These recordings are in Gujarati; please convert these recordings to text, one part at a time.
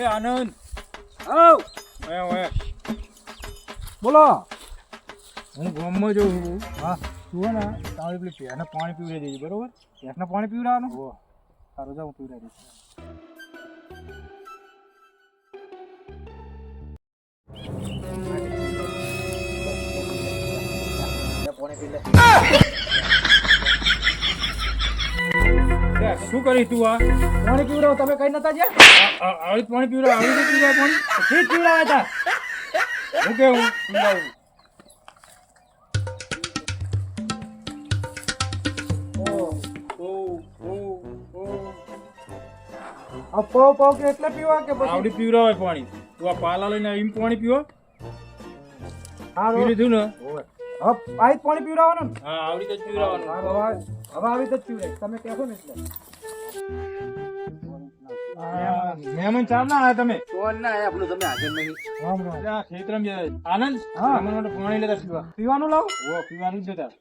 એ આનંદ આવ ઓય બોલો. હું ગામમાં જોઉં છું. હા તું હે ને તારી પેલી ભેંસને પાણી પીવડાવી દેજે બરોબર. ભેંસને પાણી પીવડાવવાનું સારું જાઉં પીવડાવી દઈશ. શું કરી તું આ પાણી પીવડાવો તમે કઈ નતા જ્યાં આવી પાણી પીવડાવ આવી રીતે પીવડાવ પાણી ઠીક પીવડાવ્યા હતા. હું કેવું પીવડાવું પો પો કે એટલે પીવા કે પછી આવડી પીવડાવાય પાણી તું આ પાલા લઈને આવીને પાણી પીવો પી લીધું ને હવે પાણી પીવડાવવાનું ને? હા આવડી તો જ પીવડાવવાનું હવે આવી રીતે જ પીવડાય તમે કહેશો ને એટલે મહેમાન ચાર ના આવ્યા તમે કોણ ના આયા આપણું તમે હાજર નહીં. રામ રામ. એટલે આ ખેતરમાં જાય આનંદ હા. મહેમાન માટે પાણી લેતા પીવા પીવાનું લાવ પીવાનું જ જતા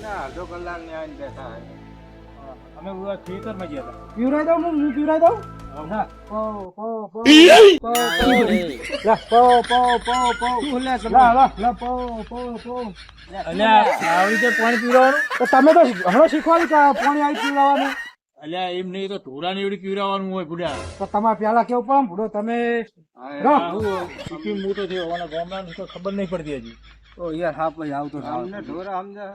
ના અડધો કલાક ને આવીને બેઠા હે. અમે બધા ખેતરમાં ગયા હતા પીવડાવી દઉં હું પીવડાવી દઉં હા પો પો પો લા, પો પો પો પો શું લે તમે? લા લા લા પો પો પો અલ્યા આવી રીતે પાણી પીવડાવવાનું તો તમે તો હમણાં શીખવાડ્યું કે પાણી આવી પીવડાવવાનું અલ્યા એમ નહીં તો ઢોળાની એવડી પીવડાવવાનું હોય બુડા તો તમારે પેલા કેવું પડે ભૂડો તમે રહો. સિક્કિમ મોટો થયો અમારા ગામડાને કોઈ ખબર નહીં પડતી હજી ઓ યાર હા ભાઈ આવતો અમને ઢોરા સમજા